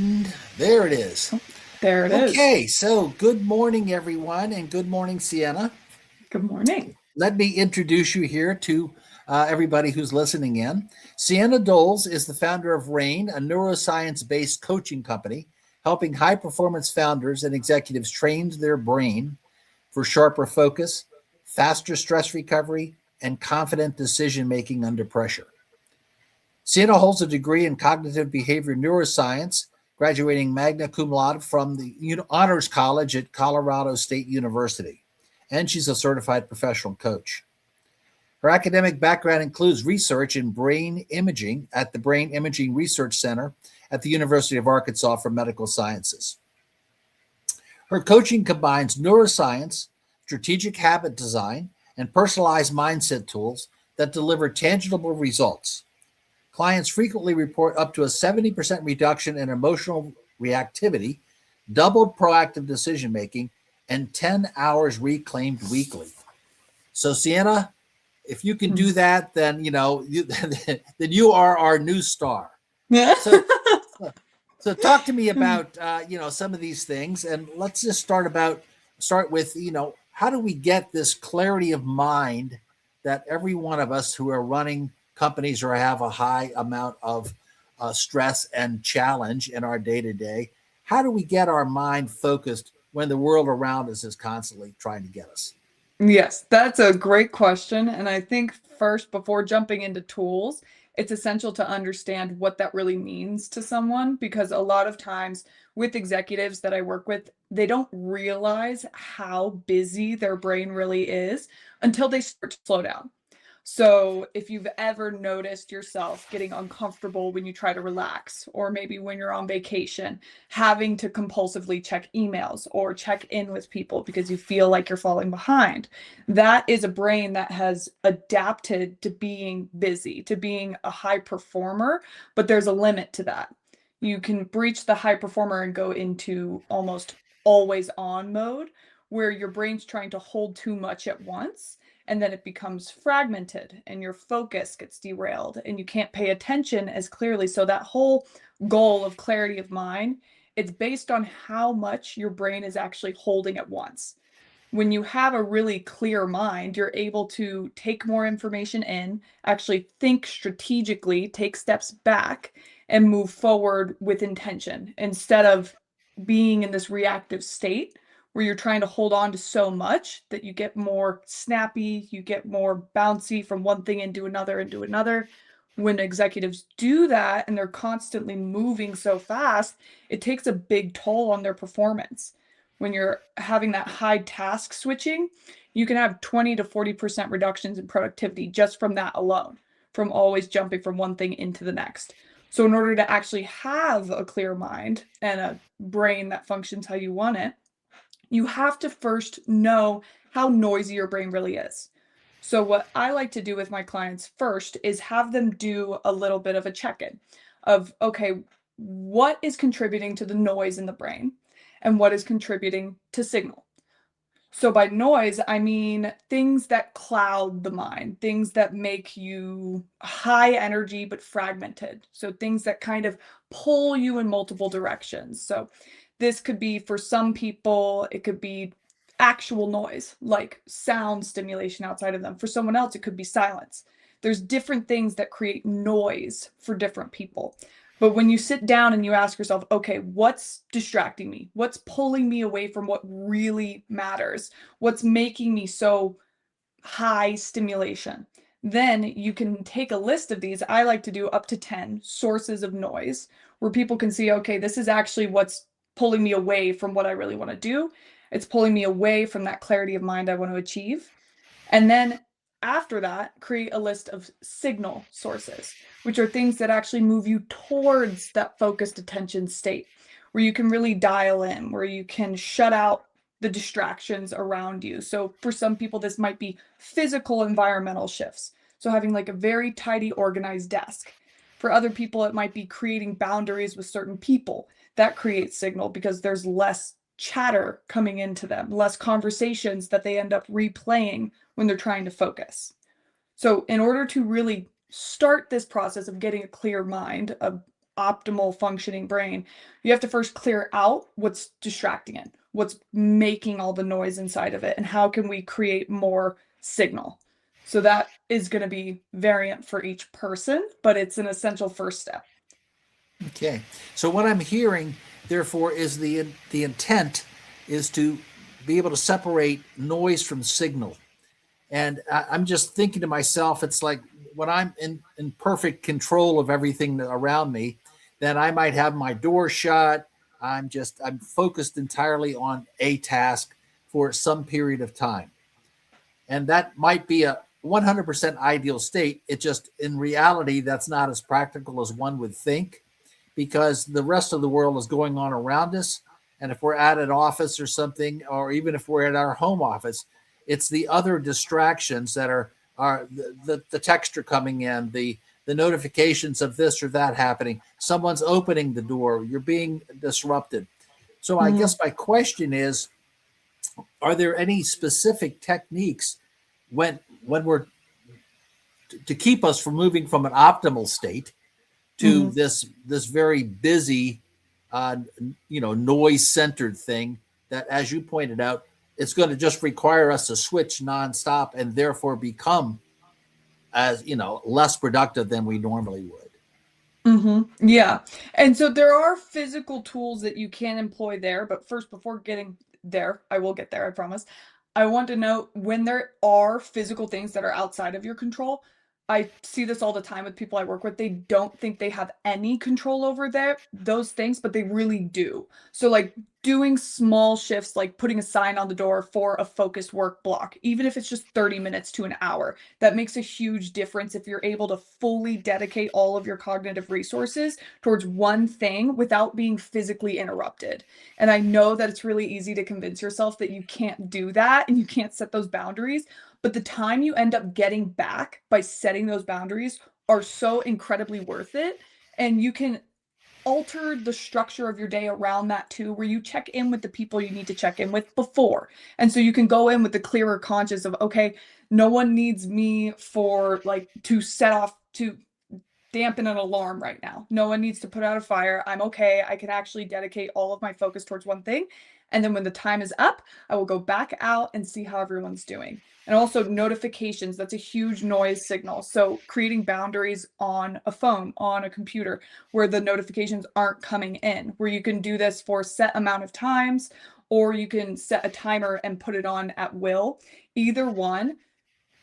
And there it is. There it is. Okay, so good morning, everyone, and good morning, Sienna. Good morning. Let me introduce you here to everybody who's listening in. Sienna Doles is the founder of Retrain, a neuroscience based coaching company helping high performance founders and executives train their brain for sharper focus, faster stress recovery, and confident decision making under pressure. Sienna holds a degree in cognitive behavior neuroscience, graduating magna cum laude from the Honors College at Colorado State University, and she's a certified professional coach. Her academic background includes research in brain imaging at the Brain Imaging Research Center at the University of Arkansas for Medical Sciences. Her coaching combines neuroscience, strategic habit design, and personalized mindset tools that deliver tangible results. Clients frequently report up to a 70% reduction in emotional reactivity, doubled proactive decision making, and 10 hours reclaimed weekly. So, Sienna, if you can do that, then then you are our new star. Yeah. So, so talk to me about some of these things, and let's just start with how do we get this clarity of mind that every one of us who are running companies or have a high amount of stress and challenge in our day to day, how do we get our mind focused when the world around us is constantly trying to get us? Yes, that's a great question. And I think first, before jumping into tools, it's essential to understand what that really means to someone because a lot of times with executives that I work with, they don't realize how busy their brain really is until they start to slow down. So, if you've ever noticed yourself getting uncomfortable when you try to relax, or maybe when you're on vacation, having to compulsively check emails or check in with people because you feel like you're falling behind, that is a brain that has adapted to being busy, to being a high performer, but there's a limit to that. You can breach the high performer and go into almost always on mode where your brain's trying to hold too much at once and then it becomes fragmented and your focus gets derailed and you can't pay attention as clearly. So that whole goal of clarity of mind, it's based on how much your brain is actually holding at once. When you have a really clear mind, you're able to take more information in, actually think strategically, take steps back, and move forward with intention instead of being in this reactive state where you're trying to hold on to so much that you get more snappy, you get more bouncy from one thing into another into another. When executives do that and they're constantly moving so fast, it takes a big toll on their performance. When you're having that high task switching, you can have 20 to 40% reductions in productivity just from that alone, from always jumping from one thing into the next. So, in order to actually have a clear mind and a brain that functions how you want it, you have to first know how noisy your brain really is. So, what I like to do with my clients first is have them do a little bit of a check in of, okay, what is contributing to the noise in the brain and what is contributing to signal. So, by noise, I mean things that cloud the mind, things that make you high energy but fragmented. So, things that kind of pull you in multiple directions. So, this could be for some people, it could be actual noise, like sound stimulation outside of them. For someone else, it could be silence. There's different things that create noise for different people. But when you sit down and you ask yourself, okay, what's distracting me? What's pulling me away from what really matters? What's making me so high stimulation? Then you can take a list of these. I like to do up to 10 sources of noise where people can see, okay, this is actually what's pulling me away from what I really want to do. It's pulling me away from that clarity of mind I want to achieve. And then after that, create a list of signal sources, which are things that actually move you towards that focused attention state where you can really dial in, where you can shut out the distractions around you. So for some people, this might be physical environmental shifts. So having like a very tidy, organized desk. For other people, it might be creating boundaries with certain people. That creates signal because there's less chatter coming into them, less conversations that they end up replaying when they're trying to focus. So, in order to really start this process of getting a clear mind, of optimal functioning brain, you have to first clear out what's distracting it, what's making all the noise inside of it, and how can we create more signal. So that is going to be variant for each person, but it's an essential first step. Okay. So what I'm hearing, therefore, is the intent is to be able to separate noise from signal. And I'm just thinking to myself, it's like when I'm in perfect control of everything around me, then I might have my door shut. I'm focused entirely on a task for some period of time. And that might be a 100% ideal state. It just, in reality, that's not as practical as one would think, because the rest of the world is going on around us. And if we're at an office or something, or even if we're at our home office, it's the other distractions that are the texture coming in, the notifications of this or that happening. Someone's opening the door, you're being disrupted. So I Mhm. guess my question is, are there any specific techniques when we're to keep us from moving from an optimal state to Mhm. this very busy, uh, noise centered thing that, as you pointed out, it's going to just require us to switch nonstop and therefore become, as less productive than we normally would. Yeah. And so there are physical tools that you can employ there, but first, before getting there, I will get there, I promise. I want to know when there are physical things that are outside of your control. I see this all the time with people I work with. They don't think they have any control over those things, but they really do. So like doing small shifts, like putting a sign on the door for a focused work block, even if it's just 30 minutes to an hour, that makes a huge difference if you're able to fully dedicate all of your cognitive resources towards one thing without being physically interrupted. And I know that it's really easy to convince yourself that you can't do that and you can't set those boundaries, but the time you end up getting back by setting those boundaries are so incredibly worth it. And you can alter the structure of your day around that too, where you check in with the people you need to check in with before. And so you can go in with the clearer conscience of, okay, no one needs me for like to set off to dampen an alarm right now. No one needs to put out a fire. I'm okay. I can actually dedicate all of my focus towards one thing. And then when the time is up, I will go back out and see how everyone's doing. And also notifications, that's a huge noise signal. So creating boundaries on a phone, on a computer, where the notifications aren't coming in, where you can do this for a set amount of times, or you can set a timer and put it on at will. Either one,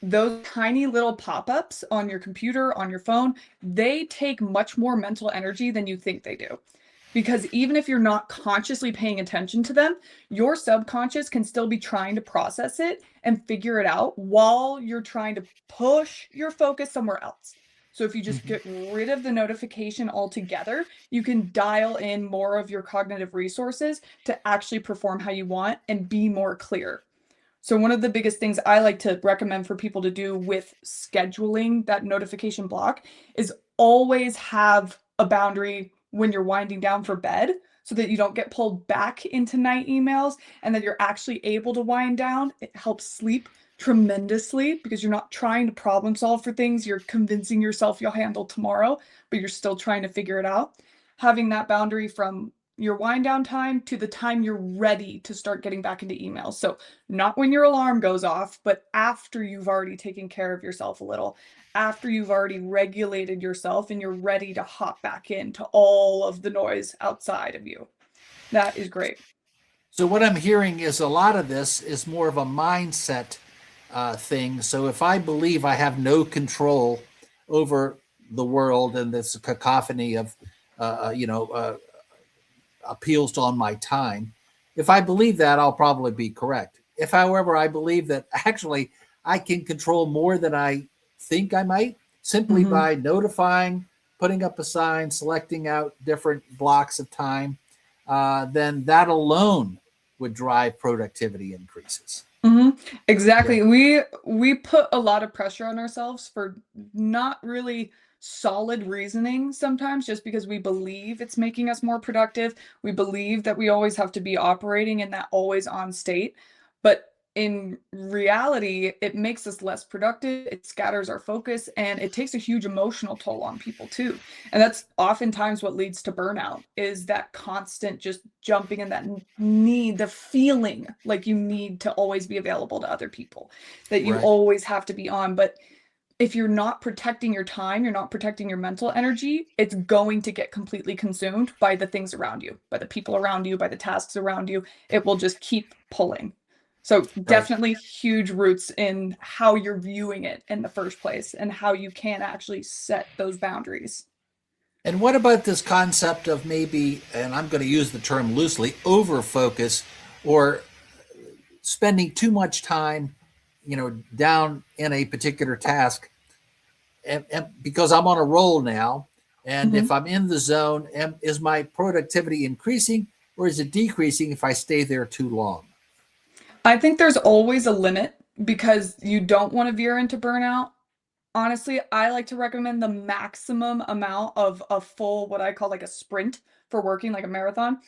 those tiny little pop-ups on your computer, on your phone, they take much more mental energy than you think they do. Because even if you're not consciously paying attention to them, your subconscious can still be trying to process it and figure it out while you're trying to push your focus somewhere else. So if you just Mhm. get rid of the notification altogether, you can dial in more of your cognitive resources to actually perform how you want and be more clear. So one of the biggest things I like to recommend for people to do with scheduling that notification block is always have a boundary when you're winding down for bed so that you don't get pulled back into night emails and that you're actually able to wind down. It helps sleep tremendously because you're not trying to problem solve for things you're convincing yourself you'll handle tomorrow, but you're still trying to figure it out. Having that boundary from your wind down time to the time you're ready to start getting back into emails. So not when your alarm goes off, but after you've already taken care of yourself a little, after you've already regulated yourself and you're ready to hop back into all of the noise outside of you. That is great. So what I'm hearing is a lot of this is more of a mindset thing. So if I believe I have no control over the world and this cacophony of, appeals on my time, if I believe that, I'll probably be correct. If, however, I believe that actually I can control more than I think I might, simply Mhm. by notifying, putting up a sign, selecting out different blocks of time, then that alone would drive productivity increases. Mhm. Yeah. Exactly. We put a lot of pressure on ourselves for not really solid reasoning sometimes just because we believe it's making us more productive. We believe that we always have to be operating in that always on state. But in reality, it makes us less productive, it scatters our focus, and it takes a huge emotional toll on people too. And that's oftentimes what leads to burnout, is that constant just jumping in, that need, the feeling like you need to always be available to other people, that you Right. always have to be on. But if you're not protecting your time, you're not protecting your mental energy, it's going to get completely consumed by the things around you, by the people around you, by the tasks around you. It will just keep pulling. So Right. definitely huge roots in how you're viewing it in the first place and how you can actually set those boundaries. And what about this concept of maybe, and I'm going to use the term loosely, over focus, or spending too much time, down in a particular task, and because I'm on a roll now, and if Mhm. I'm in the zone, is my productivity increasing or is it decreasing if I stay there too long? I think there's always a limit because you don't want to veer into burnout. Honestly, I like to recommend the maximum amount of a full, what I call like a sprint for working, like a marathon,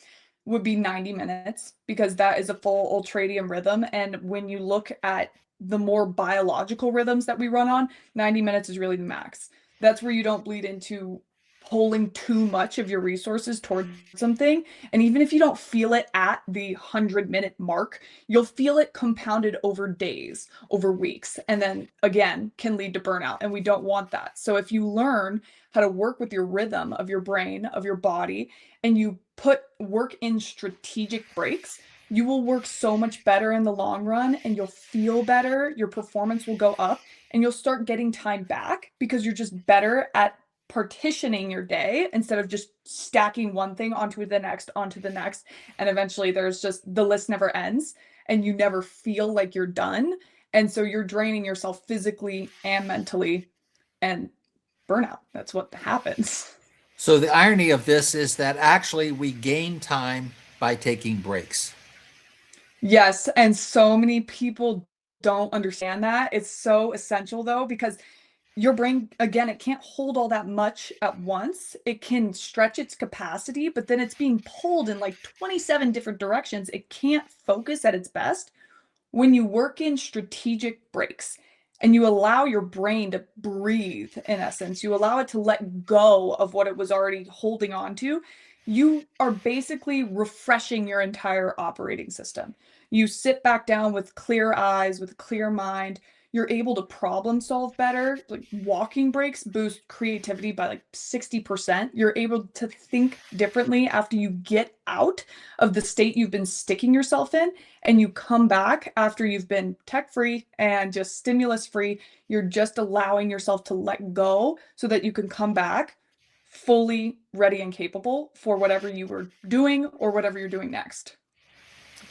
would be 90 minutes, because that is a full ultradian rhythm. And when you look at the more biological rhythms that we run on, 90 minutes is really the max. That's where you don't bleed into pulling too much of your resources towards something. And even if you don't feel it at the 100-minute mark, you'll feel it compounded over days, over weeks, and then again can lead to burnout. And we don't want that. So if you learn how to work with your rhythm of your brain, of your body, and you put work in strategic breaks, you will work so much better in the long run, and you'll feel better. Your performance will go up, and you'll start getting time back because you're just better at partitioning your day instead of just stacking one thing onto the next, onto the next. And eventually there's just, the list never ends and you never feel like you're done. And so you're draining yourself physically and mentally, and burnout. That's what happens. So the irony of this is that actually we gain time by taking breaks. Yes, and so many people don't understand that. It's so essential though, because your brain, again, it can't hold all that much at once. It can stretch its capacity, but then it's being pulled in like 27 different directions. It can't focus at its best. When you work in strategic breaks and you allow your brain to breathe, in essence, you allow it to let go of what it was already holding on to, you are basically refreshing your entire operating system. You sit back down with clear eyes, with a clear mind. You're able to problem solve better. Like walking breaks boost creativity by like 60%. You're able to think differently after you get out of the state you've been sticking yourself in, and you come back after you've been tech free and just stimulus free. You're just allowing yourself to let go so that you can come back fully ready and capable for whatever you were doing or whatever you're doing next.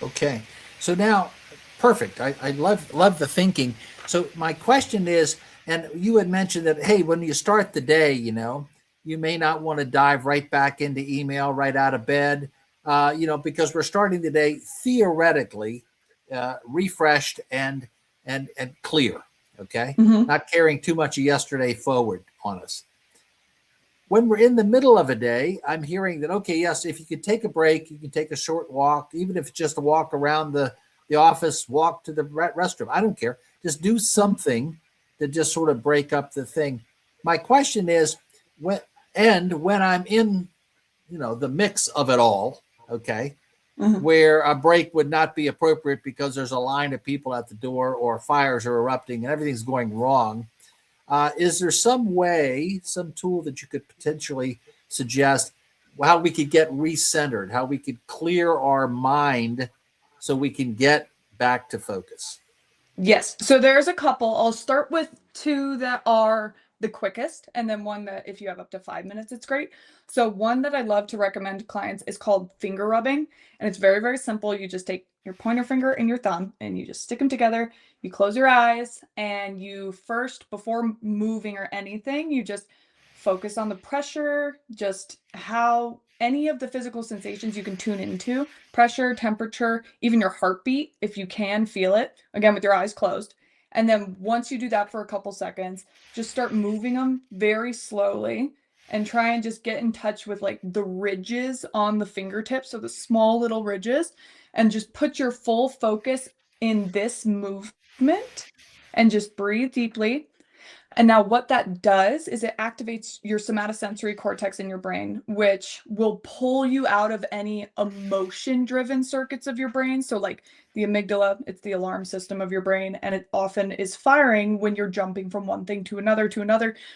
Okay. So now, perfect. I love the thinking. So my question is, and you had mentioned that, hey, when you start the day, you may not want to dive right back into email right out of bed, because we're starting the day theoretically refreshed and clear. Okay, Mhm. not carrying too much of yesterday forward on us. When we're in the middle of a day, I'm hearing that, okay, yes, if you could take a break, you can take a short walk, even if it's just a walk around the office, walk to the restroom. I don't care. Just do something to just sort of break up the thing. My question is, when I'm in, the mix of it all, okay, Mhm. where a break would not be appropriate because there's a line of people at the door or fires are erupting and everything's going wrong, is there some way, some tool that you could potentially suggest how we could get recentered, how we could clear our mind so we can get back to focus? Yes. So there's a couple. I'll start with two that are the quickest, and then one that if you have up to 5 minutes, it's great. So one that I love to recommend to clients is called finger rubbing. And it's very, very simple. You just take your pointer finger and your thumb and you just stick them together. You close your eyes and you first, before moving or anything, you just focus on the pressure, just how any of the physical sensations you can tune into, pressure, temperature, even your heartbeat, if you can feel it, again, with your eyes closed. And then once you do that for a couple seconds, just start moving them very slowly and try and just get in touch with like the ridges on the fingertips, so the small little ridges, and just put your full focus in this movement and just breathe deeply. And now what that does is it activates your somatosensory cortex in your brain, which will pull you out of any emotion-driven circuits of your brain. So like the amygdala, it's the alarm system of your brain, and it often is firing when you're jumping from one thing to another,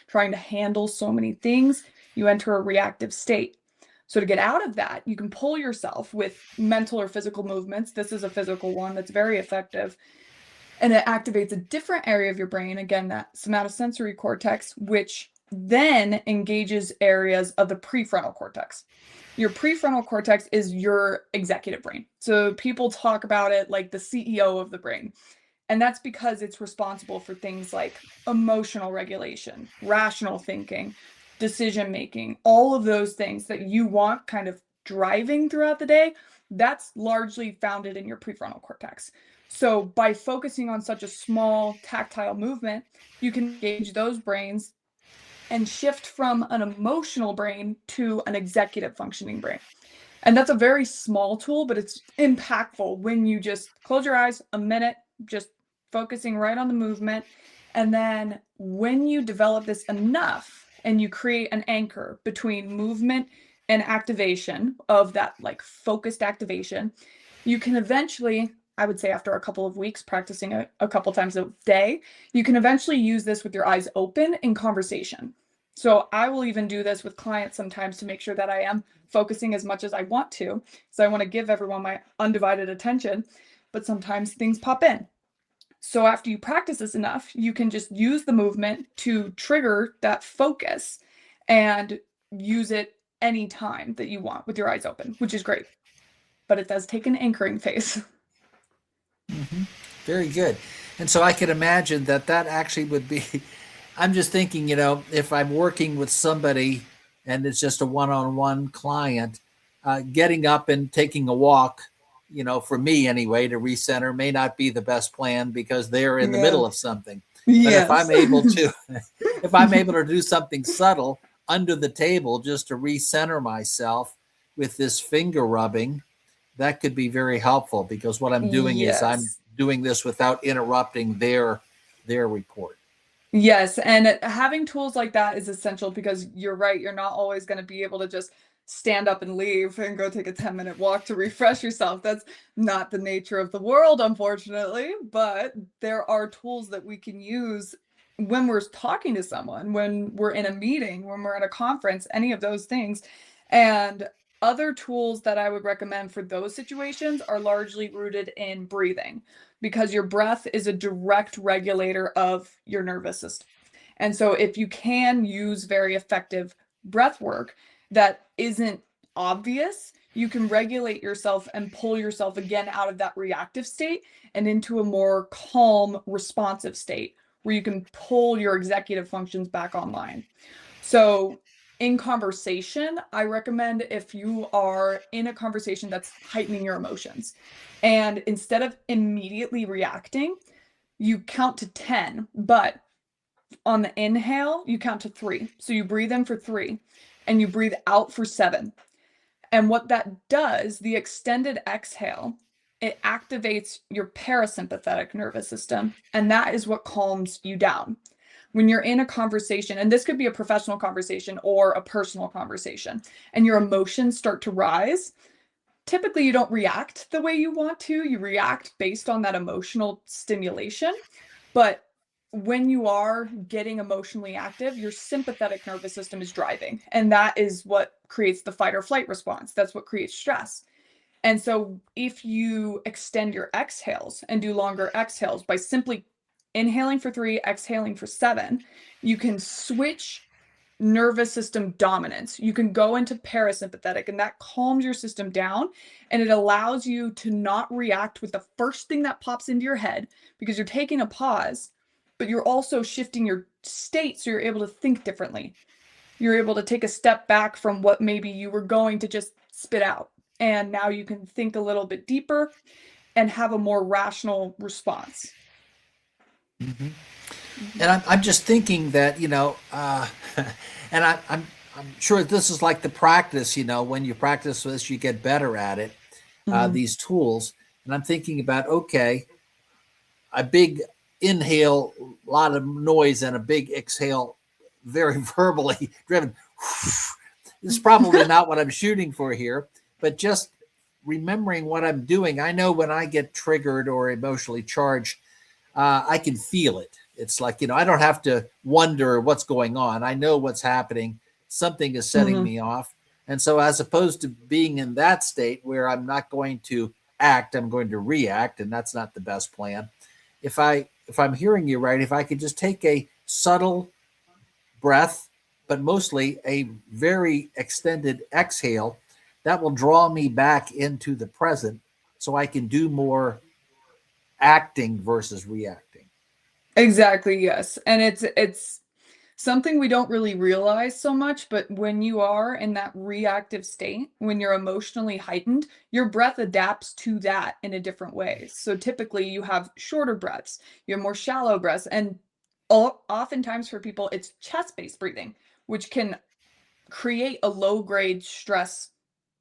trying to handle so many things. You enter a reactive state. So to get out of that, you can pull yourself with mental or physical movements. This is a physical one that's very effective. And it activates a different area of your brain, again, that somatosensory cortex, which then engages areas of the prefrontal cortex. Your prefrontal cortex is your executive brain. So people talk about it like the CEO of the brain. And that's because it's responsible for things like emotional regulation, rational thinking, decision making, all of those things that you want kind of driving throughout the day. That's largely founded in your prefrontal cortex. So by focusing on such a small tactile movement, you can engage those brains and shift from an emotional brain to an executive functioning brain. And that's a very small tool, but it's impactful when you just close your eyes a minute, just focusing right on the movement. And then when you develop this enough and you create an anchor between movement and activation of that like focused activation, you can eventually, I would say after a couple of weeks practicing a couple times a day, you can eventually use this with your eyes open in conversation. So I will even do this with clients sometimes to make sure that I am focusing as much as I want to. So I want to give everyone my undivided attention, but sometimes things pop in. So after you practice this enough, you can just use the movement to trigger that focus and use it anytime that you want with your eyes open, which is great. But it does take an anchoring phase. Mm-hmm. Very good. And so I could imagine that that actually would be, I'm just thinking, if I'm working with somebody and it's just a one-on-one client, getting up and taking a walk, for me anyway, to recenter may not be the best plan because they're in the Yeah. middle of something. But if Yes. I'm able to, if I'm able to do something subtle under the table just to recenter myself with this finger rubbing, that could be very helpful because what I'm doing is I'm Yes. doing this without interrupting their report. Yes, and having tools like that is essential because you're right, you're not always going to be able to just stand up and leave and go take a 10-minute walk to refresh yourself. That's not the nature of the world, unfortunately, but there are tools that we can use when we're talking to someone, when we're in a meeting, when we're at a conference, any of those things. And other tools that I would recommend for those situations are largely rooted in breathing, because your breath is a direct regulator of your nervous system. And so if you can use very effective breath work that isn't obvious, you can regulate yourself and pull yourself again out of that reactive state and into a more calm, responsive state where you can pull your executive functions back online. So in conversation, I recommend if you are in a conversation that's heightening your emotions, and instead of immediately reacting, you count to 10, but on the inhale, you count to 3. So you breathe in for 3 and you breathe out for 7. And what that does, the extended exhale, it activates your parasympathetic nervous system, and that is what calms you down. When you're in a conversation, and this could be a professional conversation or a personal conversation, and your emotions start to rise, typically you don't react the way you want to. You react based on that emotional stimulation. But when you are getting emotionally active, your sympathetic nervous system is driving. And that is what creates the fight or flight response. That's what creates stress. And so if you extend your exhales and do longer exhales by simply inhaling for 3, exhaling for 7, you can switch nervous system dominance. You can go into parasympathetic, and that calms your system down, and it allows you to not react with the first thing that pops into your head because you're taking a pause, but you're also shifting your state so you're able to think differently. You're able to take a step back from what maybe you were going to just spit out. And now you can think a little bit deeper and have a more rational response. Mm-hmm. And I'm just thinking that, and I'm sure this is like the practice, when you practice this, you get better at it, Mhm. these tools. And I'm thinking about, okay, a big inhale, a lot of noise, and a big exhale, very verbally driven. This is probably not what I'm shooting for here, but just remembering what I'm doing. I know when I get triggered or emotionally charged, I can feel it. It's like, I don't have to wonder what's going on. I know what's happening. Something is setting Mhm. me off. And so, as opposed to being in that state where I'm not going to act, I'm going to react, and that's not the best plan. If I'm hearing you right, if I could just take a subtle breath, but mostly a very extended exhale, that will draw me back into the present so I can do more acting versus reacting. Exactly, yes. And it's something we don't really realize so much, but when you are in that reactive state, when you're emotionally heightened, your breath adapts to that in a different way. So typically you have shorter breaths, you have more shallow breaths, and oftentimes for people it's chest-based breathing, which can create a low-grade stress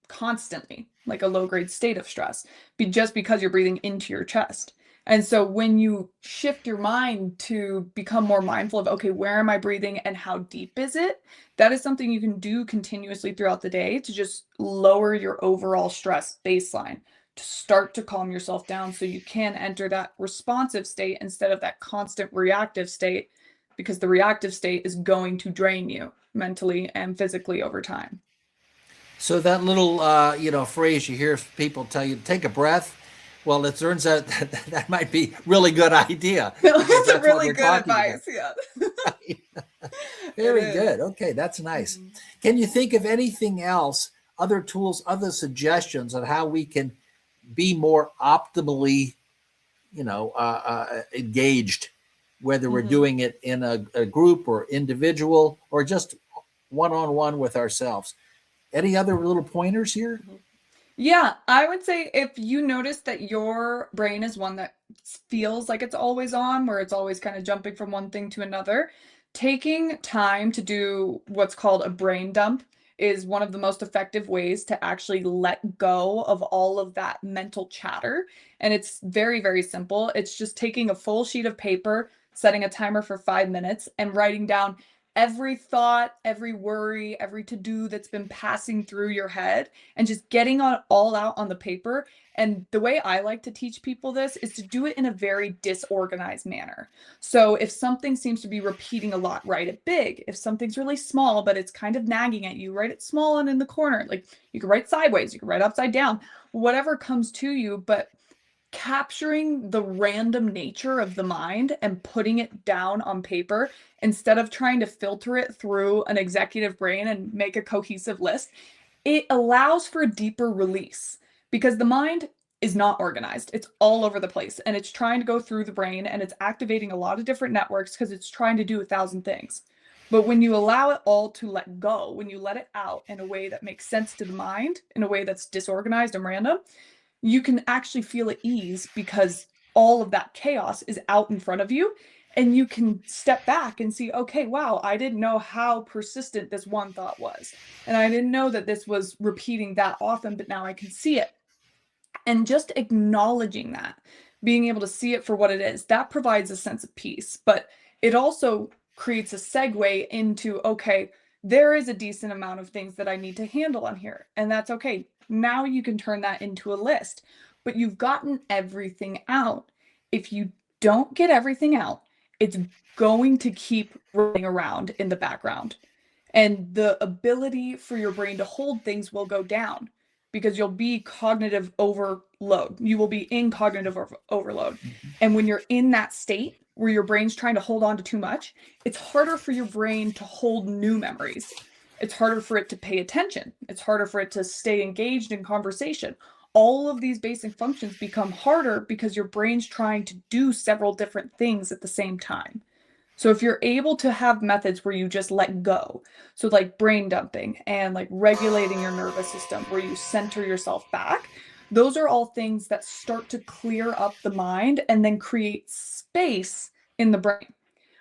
constantly, like a low grade state of stress, just because you're breathing into your chest. And so when you shift your mind to become more mindful of, okay, where am I breathing and how deep is it? That is something you can do continuously throughout the day to just lower your overall stress baseline, to start to calm yourself down so you can enter that responsive state instead of that constant reactive state, because the reactive state is going to drain you mentally and physically over time. So that little phrase you hear people tell you, take a breath. Well, it turns out that might be really good idea because That's a that's what really we're good talking about. advice. Yeah. It Very is. good. Okay, that's nice. Mhm. Can you think of anything else, other tools, other suggestions on how we can be more optimally, engaged, whether we're Mhm. doing it in a group or individual or just one on one with ourselves? Any other little pointers here? Mhm. Yeah, I would say if you notice that your brain is one that feels like it's always on, where it's always kind of jumping from one thing to another, taking time to do what's called a brain dump is one of the most effective ways to actually let go of all of that mental chatter. And it's very, very simple. It's just taking a full sheet of paper, setting a timer for 5 minutes, and writing down every thought, every worry, every to do that's been passing through your head and just getting all out on the paper. And the way I like to teach people this is to do it in a very disorganized manner. So if something seems to be repeating a lot, write it big. If something's really small, but it's kind of nagging at you, write it small and in the corner. Like you can write sideways, you can write upside down, whatever comes to you, but capturing the random nature of the mind and putting it down on paper instead of trying to filter it through an executive brain and make a cohesive list, it allows for a deeper release because the mind is not organized. It's all over the place and it's trying to go through the brain and it's activating a lot of different networks because it's trying to do 1,000 things. But when you allow it all to let go, when you let it out in a way that makes sense to the mind, in a way that's disorganized and random, you can actually feel at ease because all of that chaos is out in front of you and you can step back and see, okay, wow, I didn't know how persistent this one thought was. And I didn't know that this was repeating that often, but now I can see it. And just acknowledging that, being able to see it for what it is, that provides a sense of peace. But it also creates a segue into, okay, there is a decent amount of things that I need to handle on here. And that's okay. Now you can turn that into a list, but you've gotten everything out. If you don't get everything out, it's going to keep running around in the background. And the ability for your brain to hold things will go down because you'll be cognitive overload. You will be in cognitive overload. And when you're in that state where your brain's trying to hold on to too much, it's harder for your brain to hold new memories. It's harder for it to pay attention. It's harder for it to stay engaged in conversation. All of these basic functions become harder because your brain's trying to do several different things at the same time. So if you're able to have methods where you just let go, so like brain dumping and like regulating your nervous system where you center yourself back, those are all things that start to clear up the mind and then create space in the brain.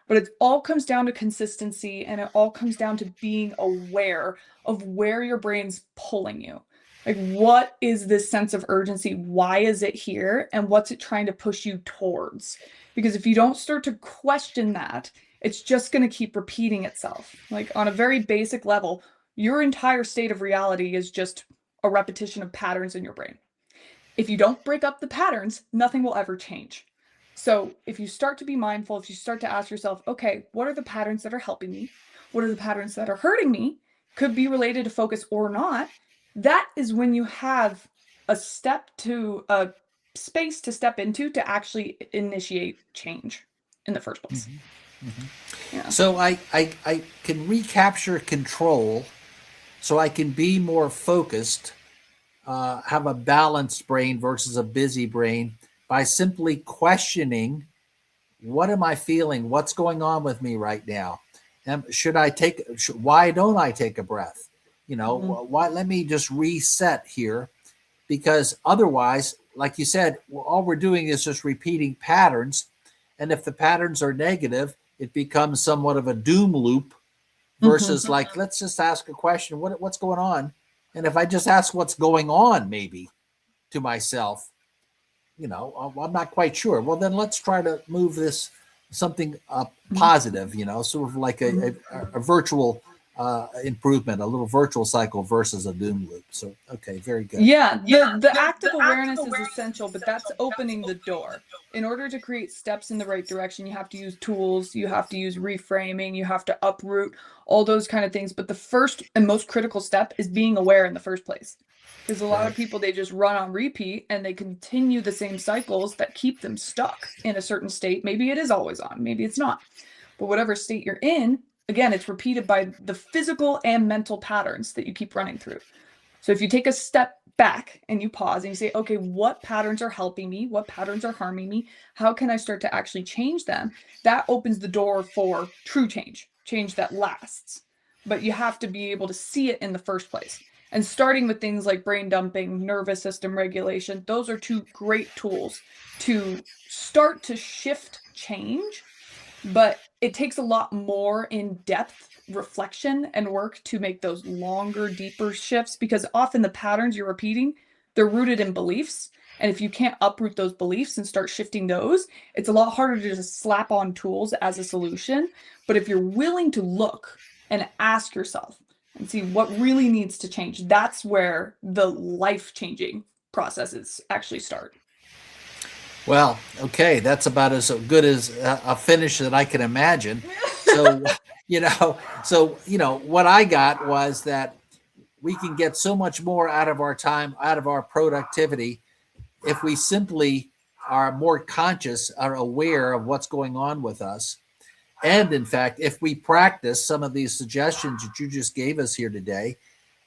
But it all comes down to consistency and it all comes down to being aware of where your brain's pulling you. Like, what is this sense of urgency? Why is it here? And what's it trying to push you towards? Because if you don't start to question that, it's just going to keep repeating itself. Like, on a very basic level, your entire state of reality is just a repetition of patterns in your brain. If you don't break up the patterns, nothing will ever change. So if you start to be mindful, if you start to ask yourself, okay, what are the patterns that are helping me? What are the patterns that are hurting me? Could be related to focus or not. That is when you have a space to step into to actually initiate change in the first place. Yeah. So I can recapture control, so I can be more focused, have a balanced brain versus a busy brain by simply questioning, what am I feeling? What's going on with me right now? And why don't I take a breath? Why, let me just reset here, because otherwise, like you said, all we're doing is just repeating patterns. And if the patterns are negative, it becomes somewhat of a doom loop versus like, let's just ask a question. What's going on? And if I just ask what's going on, maybe to myself, I'm not quite sure. Well, then let's try to move this something positive, sort of like a virtual improvement, a little virtual cycle versus a doom loop. So, okay, very good. Yeah, the active awareness is essential, but that's opening the door. In order to create steps in the right direction, you have to use tools, you have to use reframing, you have to uproot, all those kind of things. But the first and most critical step is being aware in the first place. Because a lot of people, they just run on repeat and they continue the same cycles that keep them stuck in a certain state. Maybe it is always on, maybe it's not. But whatever state you're in, again, it's repeated by the physical and mental patterns that you keep running through. So if you take a step back and you pause and you say, okay, what patterns are helping me? What patterns are harming me? How can I start to actually change them? That opens the door for true change that lasts. But you have to be able to see it in the first place. And starting with things like brain dumping, nervous system regulation, those are two great tools to start to shift change. But it takes a lot more in-depth reflection and work to make those longer, deeper shifts, because often the patterns you're repeating, they're rooted in beliefs. And if you can't uproot those beliefs and start shifting those, it's a lot harder to just slap on tools as a solution. But if you're willing to look and ask yourself and see what really needs to change, that's where the life-changing processes actually start. Well, okay, that's about as good as a finish that I can imagine. So, what I got was that we can get so much more out of our time, out of our productivity, if we simply are more conscious, are aware of what's going on with us. And in fact, if we practice some of these suggestions that you just gave us here today,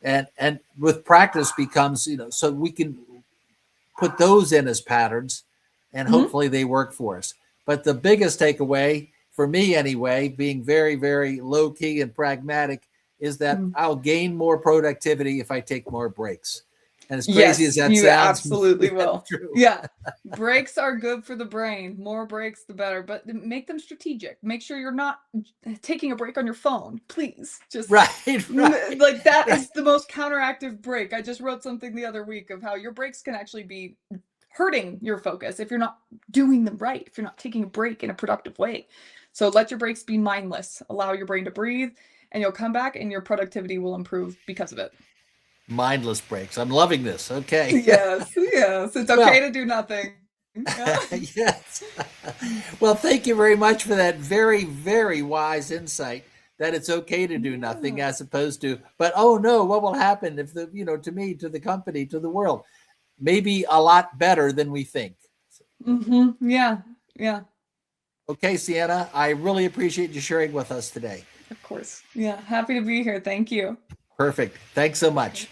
and with practice becomes, so we can put those in as patterns, and hopefully they work for us. But the biggest takeaway for me anyway, being very, very low key and pragmatic, is that I'll gain more productivity if I take more breaks. And as crazy as that you sounds, absolutely will. True. Yeah. Breaks are good for the brain. More breaks, the better, but make them strategic. Make sure you're not taking a break on your phone, please. Just right. Like that is the most counteractive break. I just wrote something the other week of how your breaks can actually be hurting your focus if you're not doing them right, if you're not taking a break in a productive way. So let your breaks be mindless. Allow your brain to breathe, and you'll come back and your productivity will improve because of it. Mindless breaks. I'm loving this. Okay. Yes. It's okay to do nothing. Yeah. Yes. Well, thank you very much for that very, very wise insight that it's okay to do nothing, as opposed to, but oh no, what will happen if to me, to the company, to the world? Maybe a lot better than we think. Yeah. Okay, Sienna, I really appreciate you sharing with us today. Of course. Yeah. Happy to be here. Thank you. Perfect. Thanks so much.